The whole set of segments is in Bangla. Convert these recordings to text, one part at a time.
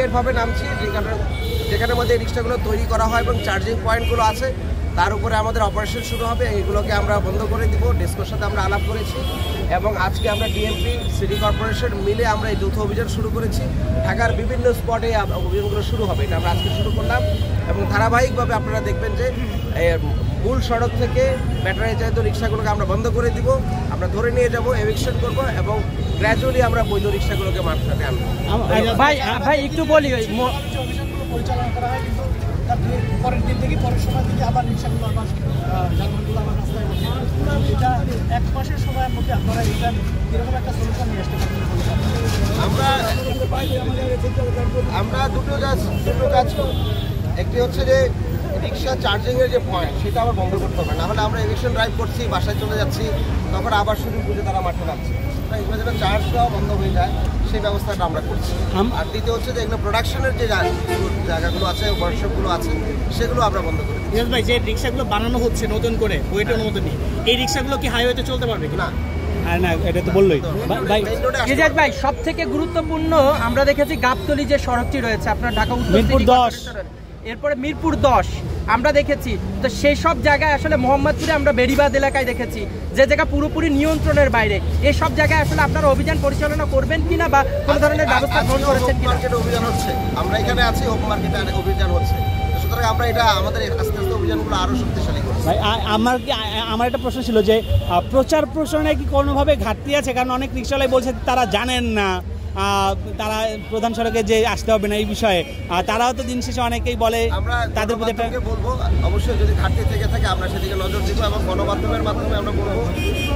ব্যারিকেডভাবে নামছি, যেখানের মধ্যে এই রিক্সাগুলো তৈরি করা হয় এবং চার্জিং পয়েন্টগুলো আছে, তার উপরে আমাদের অপারেশন শুরু হবে। এইগুলোকে আমরা বন্ধ করে দিব। ডেস্কোর সাথে আমরা আলাপ করেছি এবং আজকে আমরা ডিএমপি সিটি কর্পোরেশন মিলে আমরা এই যৌথ অভিযান শুরু করেছি। ঢাকার বিভিন্ন স্পটে অভিযানগুলো শুরু হবে, এটা আমরা আজকে শুরু করলাম এবং ধারাবাহিকভাবে আপনারা দেখবেন যে মূল সড়ক থেকে ব্যাটারি চালিত রিক্সাগুলোকে আমরা বন্ধ করে দিব, আমরা ধরে নিয়ে যাব, এভিকশন করব এবং গ্র্যাজুয়ালি আমরা বৈধ রিক্সাগুলোকে মার্কেটে আনবো। ভাই একটু বলি, পরিচালনা করা হয় কিন্তু পরের দিন থেকে পরের সময় থেকে আবার রিক্সাগুলো আবার যানবাহনগুলো আবার রাস্তায় ওঠে। এটা এক মাসের সময়ের মধ্যে আপনারা এটা এরকম একটা সলিউশন নিয়ে আসতে পারবেন। আমরা দুটো কাজ করি। একটি হচ্ছে যে রিক্সা চার্জিংয়ের যে পয়েন্ট সেটা আবার বন্ধ করতে হবে, নাহলে আমরা এভিকশন ড্রাইভ করছি, বাসায় চলে যাচ্ছি, তখন আবার শুরু করে তারা মাঠে নামছে। এগুলো যেন চার্জ দেওয়া বন্ধ হয়ে যায় সেই ব্যবস্থাটা আমরা করছি। আর দ্বিতীয় হচ্ছে যে এগুলো প্রোডাকশনের যে জায়গাগুলো আছে, ওয়ার্কশপগুলো আছে, সেগুলো আমরা বন্ধ করি। ভাই, যে রিক্সাগুলো বানানো হচ্ছে নতুন করে ওয়েট অনুমোদন নিয়ে, এই রিক্সাগুলো কি হাইওয়েতে চলতে পারবে না? না, এটা তো বললোই ভাই। সব থেকে গুরুত্বপূর্ণ আমরা দেখেছি গাবতলী যে সড়কটি রয়েছে আপনার ঢাকা মিরপুর 10, এরপরে মিরপুর 10 আমরা দেখেছি। তো সেই সব জায়গায় আসলে মোহাম্মদপুরে আমরা বেড়িবাঁধ এলাকায় দেখেছি যে জায়গা পুরোপুরি নিয়ন্ত্রণের বাইরে। এই সব জায়গায় আসলে আপনারা অভিযান পরিচালনা করবেন কিনা বা কোনো ধরনের ব্যবস্থা গ্রহণ করেছেন কিনা? অভিযান হচ্ছে, আমরা এখানে আছি, ওপেন মার্কেটে অভিযান হচ্ছে। সুতরাং আমরা এটা আমাদের আস্তে আস্তে অভিযানগুলো আরো শক্তিশালী করছি। ভাই, আমার একটা প্রশ্ন ছিল যে প্রচার প্রসারণে কি কোনোভাবে ঘাটতি আছে? কারণ অনেক রিক্সাওয়ালাই বলছে তারা জানেন না, তারা প্রধান সড়কে যে আসতে হবে না এই বিষয়ে। তারাও তো দিন শেষে অনেকেই বলে তাদের প্রতি একটা বলবো, অবশ্যই যদি ঘাটতি থেকে থাকে আমরা সেদিকে নজর দিব এবং গণমাধ্যমের মাধ্যমে আমরা বলবো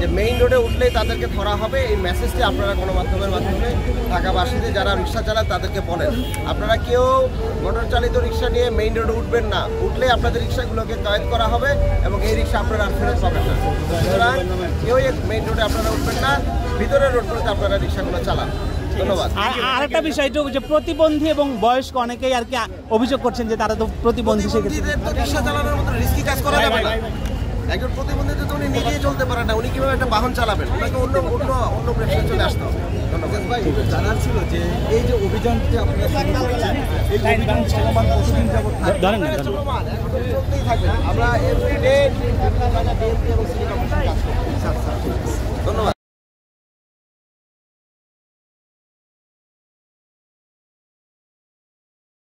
যে মেইন রোডে উঠলেই তাদেরকে ধরা হবে। এই মেসেজটি আপনারা গণমাধ্যমের মাধ্যমে ঢাকাবাসীদের যারা রিক্সা চালান তাদেরকে বলেন, আপনারা কেউ মোটর চালিত রিক্সা নিয়ে মেইন রোডে উঠবেন না, উঠলে আপনাদের রিক্সাগুলোকে কয়েদ করা হবে এবং এই রিক্সা আপনারা আর ফেরত পাবেন না। সুতরাং কেউ মেইন রোডে আপনারা উঠবেন না, ভিতরের রোডগুলোতে আপনারা রিক্সাগুলো চালান। ধন্যবাদ। আরেকটা বিষয় যে প্রতিবন্ধী এবং বয়স্ক অনেকেই আর কি অভিযোগ করছেন যে তারা তো প্রতিবন্ধী, রিক্সা চালানোর মতো রিস্কি কাজ করা যাবে না। একজন প্রতিবন্ধী তো উনি নিজেই চলতে পারে না, উনি কিভাবে একটা বাহন চালাবেন? ওনাকে অন্য ব্যবসায় চলে আসতে হবে। ধন্যবাদ ভাই। জানার ছিল যে এই যে অভিযানটি আপনারা শুরু করেছেন, এই অভিযান চলমান কতদিন যাবত চলতেই থাকবে। আমরা এভরিডে এবং সিটি কর্পোরেশন কাজ করছি। ধন্যবাদ।